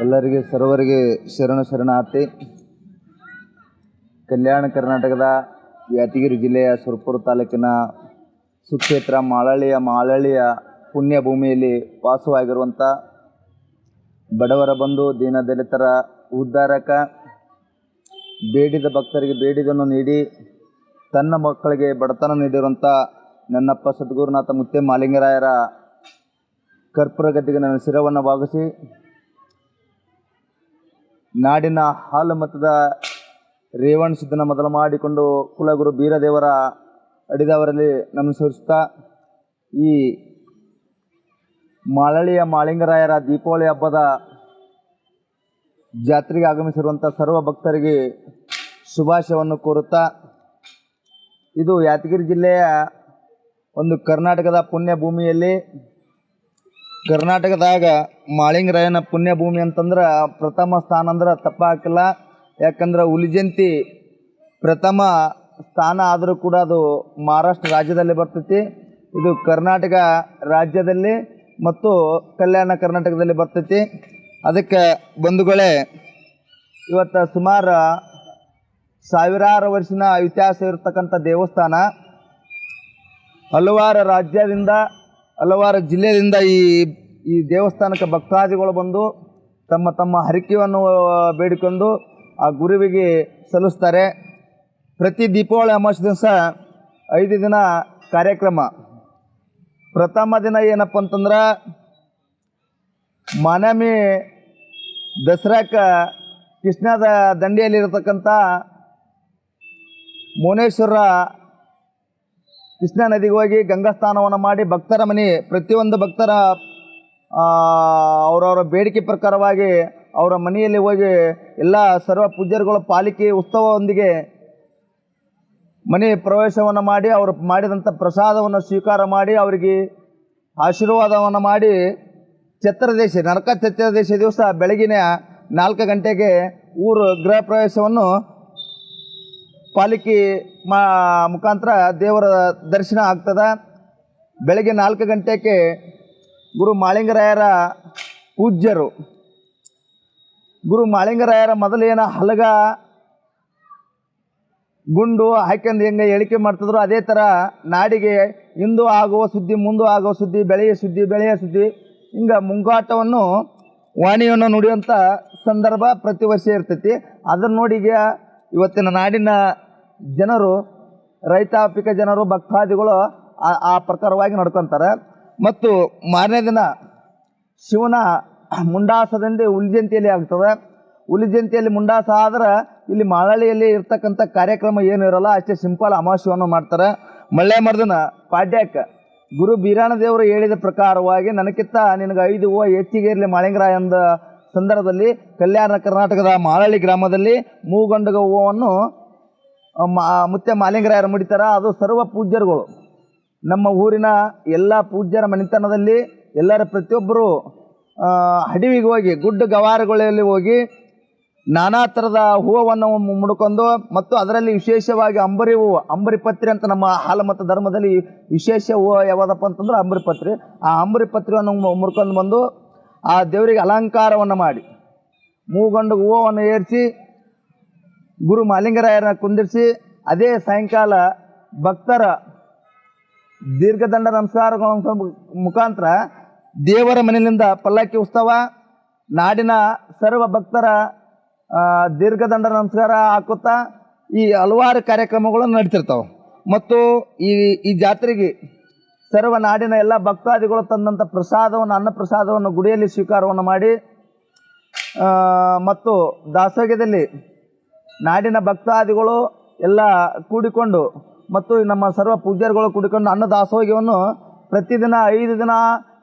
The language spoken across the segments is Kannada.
ಎಲ್ಲರಿಗೆ ಸರ್ವರಿಗೆ ಶರಣಾರ್ಥಿ. ಕಲ್ಯಾಣ ಕರ್ನಾಟಕದ ಯಾದಗಿರಿ ಜಿಲ್ಲೆಯ ಸುರಪುರ ತಾಲೂಕಿನ ಸುಕ್ಷೇತ್ರ ಮಾಳಳ್ಳಿಯ ಪುಣ್ಯ ಭೂಮಿಯಲ್ಲಿ ವಾಸವಾಗಿರುವಂಥ ಬಡವರ ಬಂಧು, ದೀನದಲಿತರ ಉದ್ಧಾರಕ, ಬೇಡಿದ ಭಕ್ತರಿಗೆ ಬೇಡಿದನ್ನು ನೀಡಿ ತನ್ನ ಮಕ್ಕಳಿಗೆ ಬಡತನ ನೀಡಿರುವಂಥ ನನ್ನಪ್ಪ ಸದ್ಗುರುನಾಥ ಮುತ್ತೆ ಮಾಲಿಂಗರಾಯರ ಕರ್ಪೂರ ಗದ್ದಿಗೆ ನನ್ನ ಶಿರವನ್ನು ಭಾಗಿಸಿ ನಾಡಿನ ಹಾಲು ಮತದ ರೇವಣ ಸಿದ್ದನ ಮೊದಲು ಮಾಡಿಕೊಂಡು ಕುಲಗುರು ಬೀರದೇವರ ಅಡಿದವರಲ್ಲಿ ನಮಸ್ಕರಿಸುತ್ತಾ ಈ ಮಾಳಳ್ಳಿಯ ಮಾಳಿಂಗರಾಯರ ದೀಪಾವಳಿ ಹಬ್ಬದ ಜಾತ್ರೆಗೆ ಆಗಮಿಸಿರುವಂಥ ಸರ್ವ ಭಕ್ತರಿಗೆ ಶುಭಾಶಯವನ್ನು ಕೋರುತ್ತಾ, ಇದು ಯಾದಗಿರಿ ಜಿಲ್ಲೆಯ ಒಂದು ಕರ್ನಾಟಕದ ಪುಣ್ಯ ಭೂಮಿಯಲ್ಲಿ, ಕರ್ನಾಟಕದಾಗ ಮಾಳಿಂಗರಾಯನ ಪುಣ್ಯ ಭೂಮಿ ಅಂತಂದ್ರೆ ಪ್ರಥಮ ಸ್ಥಾನ ಅಂದ್ರೆ ತಪ್ಪಾಕಿಲ್ಲ. ಯಾಕಂದ್ರೆ ಹುಲಿಜಯಂತಿ ಪ್ರಥಮ ಸ್ಥಾನ ಆದರೂ ಕೂಡ ಅದು ಮಹಾರಾಷ್ಟ್ರ ರಾಜ್ಯದಲ್ಲಿ ಬರ್ತೈತಿ. ಇದು ಕರ್ನಾಟಕ ರಾಜ್ಯದಲ್ಲಿ ಮತ್ತು ಕಲ್ಯಾಣ ಕರ್ನಾಟಕದಲ್ಲಿ ಬರ್ತೈತಿ. ಅದಕ್ಕೆ ಬಂಧುಗಳೇ, ಇವತ್ತು ಸುಮಾರು ಸಾವಿರಾರು ವರ್ಷದ ಇತಿಹಾಸ ಇರತಕ್ಕಂಥ ದೇವಸ್ಥಾನ, ಹಲವಾರು ರಾಜ್ಯದಿಂದ ಹಲವಾರು ಜಿಲ್ಲೆಯಿಂದ ಈ ದೇವಸ್ಥಾನಕ್ಕೆ ಭಕ್ತಾದಿಗಳು ಬಂದು ತಮ್ಮ ತಮ್ಮ ಹರಕೆಯನ್ನು ಬೇಡಿಕೊಂಡು ಆ ಗುರುವಿಗೆ ಸಲ್ಲಿಸ್ತಾರೆ. ಪ್ರತಿ ದೀಪಾವಳಿ ಅಮಾವಾಸ್ಯೆ ದಿವಸ 5 ದಿನ ಕಾರ್ಯಕ್ರಮ. ಪ್ರಥಮ ದಿನ ಏನಪ್ಪ ಅಂತಂದ್ರೆ ಮಾನಮಿ ದಸರಾಕ್ಕೆ ಕೃಷ್ಣದ ದಂಡೆಯಲ್ಲಿರತಕ್ಕಂಥ ಮೋನೇಶ್ವರ ಕೃಷ್ಣಾ ನದಿಗೆ ಹೋಗಿ ಗಂಗಾ ಸ್ನಾನವನ್ನು ಮಾಡಿ ಭಕ್ತರ ಪ್ರತಿಯೊಂದು ಭಕ್ತರ ಅವರವರ ಬೇಡಿಕೆ ಪ್ರಕಾರವಾಗಿ ಅವರ ಮನೆಯಲ್ಲಿ ಹೋಗಿ ಎಲ್ಲ ಸರ್ವ ಪೂಜ್ಯರುಗಳ ಪಾಲಿಕೆ ಉತ್ಸವದೊಂದಿಗೆ ಮನೆ ಪ್ರವೇಶವನ್ನು ಮಾಡಿ ಅವರು ಮಾಡಿದಂಥ ಪ್ರಸಾದವನ್ನು ಸ್ವೀಕಾರ ಮಾಡಿ ಅವರಿಗೆ ಆಶೀರ್ವಾದವನ್ನು ಮಾಡಿ ನರಕ ಚತುರ್ದಶಿ ದಿವಸ ಬೆಳಗಿನ 4 ಗಂಟೆಗೆ ಊರು ಗೃಹ ಪ್ರವೇಶವನ್ನು ಪಾಲಿಕೆ ಮುಖಾಂತರ ದೇವರ ದರ್ಶನ ಆಗ್ತದೆ. ಬೆಳಗ್ಗೆ 4 ಗಂಟೆಗೆ ಗುರು ಮಾಳಿಂಗರಾಯರ ಪೂಜ್ಯರು, ಗುರು ಮಾಳಿಂಗರಾಯರ ಮೊದಲೇನ ಹಲಗ ಗುಂಡು ಹಾಕ್ಯಂದು ಹೆಂಗೆ ಹೇಳಿಕೆ ಮಾಡ್ತಿದ್ರು, ಅದೇ ಥರ ನಾಡಿಗೆ ಇಂದು ಆಗುವ ಸುದ್ದಿ, ಮುಂದೆ ಆಗುವ ಸುದ್ದಿ, ಬೆಳೆಯ ಸುದ್ದಿ ಹಿಂಗೆ ಮುಂಗಾಟವನ್ನು ವಾಣಿಯನ್ನು ನುಡಿಯುವಂಥ ಸಂದರ್ಭ ಪ್ರತಿ ವರ್ಷ ಇರ್ತೈತಿ. ಅದನ್ನು ನೋಡಿ ಈಗ ಇವತ್ತಿನ ನಾಡಿನ ಜನರು, ರೈತಾಪಿಕ ಜನರು, ಭಕ್ತಾದಿಗಳು ಆ ಪ್ರಕಾರವಾಗಿ ನಡ್ಕೊತಾರೆ. ಮತ್ತು ಮಾರನೇ ದಿನ ಶಿವನ ಮುಂಡಾಸದಿಂದ ಹುಲಿಜಯಂತಿಯಲ್ಲಿ ಆಗ್ತದೆ. ಹುಲಿಜಯಂತಿಯಲ್ಲಿ ಮುಂಡಾಸ ಆದ್ರೆ ಇಲ್ಲಿ ಮಾಳಳ್ಳಿಯಲ್ಲಿ ಇರ್ತಕ್ಕಂಥ ಕಾರ್ಯಕ್ರಮ ಏನೂ ಇರೋಲ್ಲ, ಅಷ್ಟೇ ಸಿಂಪಲ್ ಅಮಾವಾಸ್ಯವನ್ನು ಮಾಡ್ತಾರೆ. ಮಳ್ಳೆ ಮರ್ದನ ಪಾಡ್ಯಕ್ಕೆ ಗುರು ಬೀರಾಣದೇವರು ಹೇಳಿದ ಪ್ರಕಾರವಾಗಿ ನನಗಿಂತ ನಿನಗೆ 5 ಹೂವು ಹೆಚ್ಚಿಗೆ ಇರಲಿ ಮಾಳಿಂಗರಾಯ ಅಂದ ಸಂದರ್ಭದಲ್ಲಿ ಕಲ್ಯಾಣ ಕರ್ನಾಟಕದ ಮಾಳಳ್ಳಿ ಗ್ರಾಮದಲ್ಲಿ ಮೂಗಂಡುಗ ಹೂವನ್ನು ಮುತ್ತೆ ಮಾಲಿಂಗರಾಯರು ಮುಡಿತಾರೆ. ಅದು ಸರ್ವ ಪೂಜ್ಯರುಗಳು, ನಮ್ಮ ಊರಿನ ಎಲ್ಲ ಪೂಜ್ಯರ ಮನೆತನದಲ್ಲಿ ಎಲ್ಲರ ಪ್ರತಿಯೊಬ್ಬರು ಅಡವಿಗೆ ಹೋಗಿ ಗುಡ್ಡ ಗವಾರಗಳಲ್ಲಿ ಹೋಗಿ ನಾನಾ ಥರದ ಹೂವನ್ನು ಮುಡ್ಕೊಂಡು, ಮತ್ತು ಅದರಲ್ಲಿ ವಿಶೇಷವಾಗಿ ಅಂಬರಿ ಹೂವು, ಅಂಬರಿಪತ್ರಿ ಅಂತ ನಮ್ಮ ಹಾಲಮತ ಧರ್ಮದಲ್ಲಿ ವಿಶೇಷ ಹೂವು ಯಾವುದಪ್ಪ ಅಂತಂದ್ರೆ ಅಂಬರಿಪತ್ರಿ. ಆ ಅಂಬರಿಪತ್ರಿಯನ್ನು ಮುಡ್ಕೊಂಡು ಬಂದು ಆ ದೇವರಿಗೆ ಅಲಂಕಾರವನ್ನು ಮಾಡಿ ಮೂಗಂಡು ಹೂವನ್ನು ಏರಿಸಿ ಗುರು ಮಾಲಿಂಗರಾಯರನ್ನ ಕುಂದಿರಿಸಿ, ಅದೇ ಸಾಯಂಕಾಲ ಭಕ್ತರ ದೀರ್ಘದಂಡ ನಮಸ್ಕಾರಗಳ ಮುಖಾಂತರ ದೇವರ ಮನೆಯಿಂದ ಪಲ್ಲಕ್ಕಿ ಉತ್ಸವ, ನಾಡಿನ ಸರ್ವ ಭಕ್ತರ ದೀರ್ಘದಂಡ ನಮಸ್ಕಾರ ಹಾಕುತ್ತಾ ಈ ಹಲವಾರು ಕಾರ್ಯಕ್ರಮಗಳನ್ನು ನಡೀತಿರ್ತಾವೆ. ಮತ್ತು ಈ ಜಾತ್ರೆಗೆ ಸರ್ವ ನಾಡಿನ ಎಲ್ಲ ಭಕ್ತಾದಿಗಳು ತಂದಂಥ ಪ್ರಸಾದವನ್ನು, ಅನ್ನ ಪ್ರಸಾದವನ್ನು ಗುಡಿಯಲ್ಲಿ ಸ್ವೀಕಾರವನ್ನು ಮಾಡಿ, ಮತ್ತು ದಾಸೋಗ್ಯದಲ್ಲಿ ನಾಡಿನ ಭಕ್ತಾದಿಗಳು ಎಲ್ಲ ಕೂಡಿಕೊಂಡು ಮತ್ತು ನಮ್ಮ ಸರ್ವ ಪೂಜ್ಯರುಗಳು ಕೂಡಿಕೊಂಡು ಅನ್ನ ದಾಸೋಗ್ಯವನ್ನು ಪ್ರತಿದಿನ 5 ದಿನ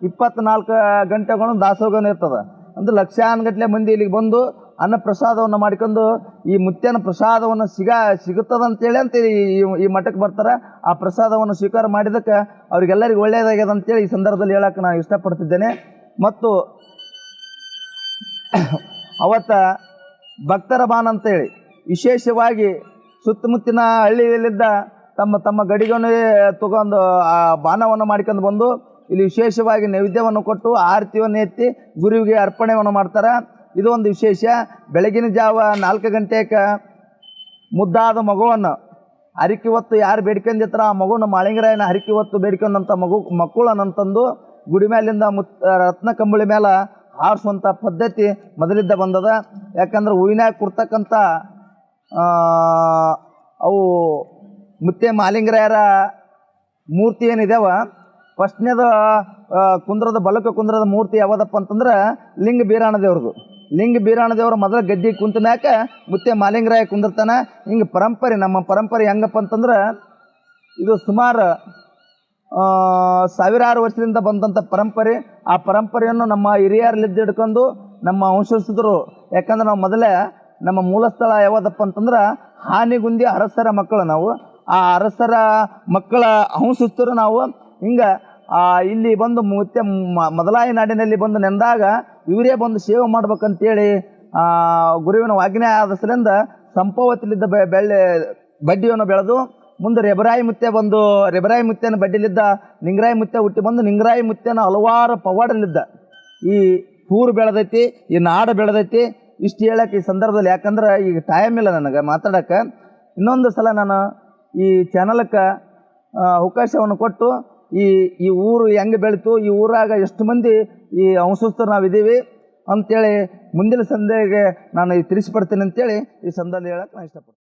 24 ಗಂಟೆಗಳನ್ನು ದಾಸೋಗವನ್ನು ಇರ್ತದೆ. ಅಂದರೆ ಲಕ್ಷಾನುಗಟ್ಟಲೆ ಮಂದಿ ಇಲ್ಲಿಗೆ ಬಂದು ಅನ್ನ ಪ್ರಸಾದವನ್ನು ಮಾಡಿಕೊಂಡು ಈ ಮುತ್ಯನ ಪ್ರಸಾದವನ್ನು ಸಿಗುತ್ತದಂತೇಳಿ ಅಂತ ಈ ಮಠಕ್ಕೆ ಬರ್ತಾರೆ. ಆ ಪ್ರಸಾದವನ್ನು ಸ್ವೀಕಾರ ಮಾಡಿದ್ದಕ್ಕೆ ಅವ್ರಿಗೆಲ್ಲರಿಗೂ ಒಳ್ಳೆಯದಾಗ್ಯದ ಅಂತೇಳಿ ಈ ಸಂದರ್ಭದಲ್ಲಿ ಹೇಳೋಕ್ಕೆ ನಾನು ಇಷ್ಟಪಡ್ತಿದ್ದೇನೆ. ಮತ್ತು ಅವತ್ತ ಭಕ್ತರ ಬಾನ ಅಂತೇಳಿ ವಿಶೇಷವಾಗಿ ಸುತ್ತಮುತ್ತಿನ ಹಳ್ಳಿಯಲ್ಲಿದ್ದ ತಮ್ಮ ಗಡಿಗಳನ್ನು ತಗೊಂಡು ಆ ಬಾಣವನ್ನು ಮಾಡ್ಕೊಂಡು ಬಂದು ಇಲ್ಲಿ ವಿಶೇಷವಾಗಿ ನೈವೇದ್ಯವನ್ನು ಕೊಟ್ಟು ಆರತಿಯನ್ನು ಎತ್ತಿ ಗುರುವಿಗೆ ಅರ್ಪಣೆಯನ್ನು ಮಾಡ್ತಾರೆ. ಇದು ಒಂದು ವಿಶೇಷ. ಬೆಳಗಿನ ಜಾವ 4 ಗಂಟೆಗೆ ಮುದ್ದಾದ ಮಗುವನ್ನು ಹರಕೆ ಹೊತ್ತು ಯಾರು ಬೇಡ್ಕೊಂಡಿರ್ತಾರ ಆ ಮಗುನ ಮಾಳಿಂಗರಾಯನ ಹರಕೆ ಹೊತ್ತು ಬೇಡ್ಕೊಂಡಂಥ ಮಕ್ಕಳನ್ನಂತಂದು ಗುಡಿ ಮೇಲಿಂದ ರತ್ನ ಕಂಬಳಿ ಮೇಲೆ ಹಾರಿಸುವಂಥ ಪದ್ಧತಿ ಮೊದಲಿದ್ದ ಬಂದದ. ಯಾಕಂದ್ರೆ ಹೂವಿನಾಗ ಕೊಡ್ತಕ್ಕಂಥ ಅವು ಮುತ್ತೆ ಮಾಲಿಂಗರಾಯರ ಮೂರ್ತಿ ಏನಿದಾವ, ಫಸ್ಟ್ನೇದು ಬಲಕ ಕುಂದ್ರದ ಮೂರ್ತಿ ಯಾವುದಪ್ಪ ಅಂತಂದ್ರೆ ಲಿಂಗ ಬೀರಾಣದೇವ್ರದು. ಲಿಂಗ ಬೀರಾಣದೇವ್ರ ಮೊದಲ ಗದ್ದೆ ಕುಂತ ಮ್ಯಾಕ ಮುತ್ತೆ ಮಾಲಿಂಗರಾಯ ಕುಂದಿರ್ತಾನ. ಹಿಂಗೆ ಪರಂಪರೆ, ನಮ್ಮ ಪರಂಪರೆ ಹೆಂಗಪ್ಪ ಅಂತಂದ್ರೆ ಇದು ಸುಮಾರು ಸಾವಿರಾರು ವರ್ಷದಿಂದ ಬಂದಂಥ ಪರಂಪರೆ. ಆ ಪರಂಪರೆಯನ್ನು ನಮ್ಮ ಹಿರಿಯರಲ್ಲಿದ್ದು ಹಿಡ್ಕೊಂಡು ನಮ್ಮ ವಂಶಸ್ಥರು, ಯಾಕಂದ್ರೆ ನಾವು ಮೊದಲೇ ನಮ್ಮ ಮೂಲ ಸ್ಥಳ ಯಾವುದಪ್ಪ ಅಂತಂದ್ರೆ ಹಾನಿಗುಂದಿ ಅರಸರ ಮಕ್ಕಳು ನಾವು. ಆ ಅರಸರ ಮಕ್ಕಳ ವಂಶಸ್ಥರು ನಾವು. ಹಿಂಗೆ ಇಲ್ಲಿ ಬಂದು ಮುತ್ತೆ ಮೊದಲಾಯಿ ನಾಡಿನಲ್ಲಿ ಬಂದು ನೆಂದಾಗ ಇವರೇ ಬಂದು ಸೇವೆ ಮಾಡ್ಬೇಕಂತೇಳಿ ಗುರುವಿನ ಆಜ್ಞೆ ಆದಸಲಿಂದ ಸಂಪವತಿಲಿದ್ದ ಬಡ್ಡಿಯನ್ನು ಬೆಳೆದು ಮುಂದೆ ರೆಬರಾಯಿ ಮುತ್ತೆನ ಬಡ್ಡಿಲಿದ್ದ ನಿಂಗರಾಯಿ ಮುತ್ತೆ ಹುಟ್ಟಿ ಬಂದು ನಿಂಗರಾಯಿ ಮುತ್ತೆನ ಹಲವಾರು ಪವಾಡಲಿದ್ದ ಈ ಊರು ಬೆಳೆದೈತಿ, ಈ ನಾಡು ಬೆಳೆದೈತಿ. ಇಷ್ಟು ಹೇಳಕ್ಕೆ ಈ ಸಂದರ್ಭದಲ್ಲಿ, ಯಾಕಂದ್ರೆ ಈಗ ಟೈಮ್ ಇಲ್ಲ ನನಗೆ ಮಾತಾಡೋಕ್ಕೆ. ಇನ್ನೊಂದು ಸಲ ನಾನು ಈ ಚಾನಲಕ್ಕೆ ಅವಕಾಶವನ್ನು ಕೊಟ್ಟು ಈ ಊರು ಹೆಂಗೆ ಬೆಳೀತು, ಈ ಊರಾಗ ಎಷ್ಟು ಮಂದಿ ಈ ವಂಶಸ್ಥರು ನಾವಿದ್ದೀವಿ ಅಂಥೇಳಿ ಮುಂದಿನ ಸಂದೇಗೆ ನಾನು ತಿಳಿಸ್ಪಡ್ತೀನಿ ಅಂತೇಳಿ ಈ ಸಂದರ್ಭದಲ್ಲಿ ಹೇಳಕ್ಕೆ ನಾನು ಇಷ್ಟಪಡ್ತೀನಿ.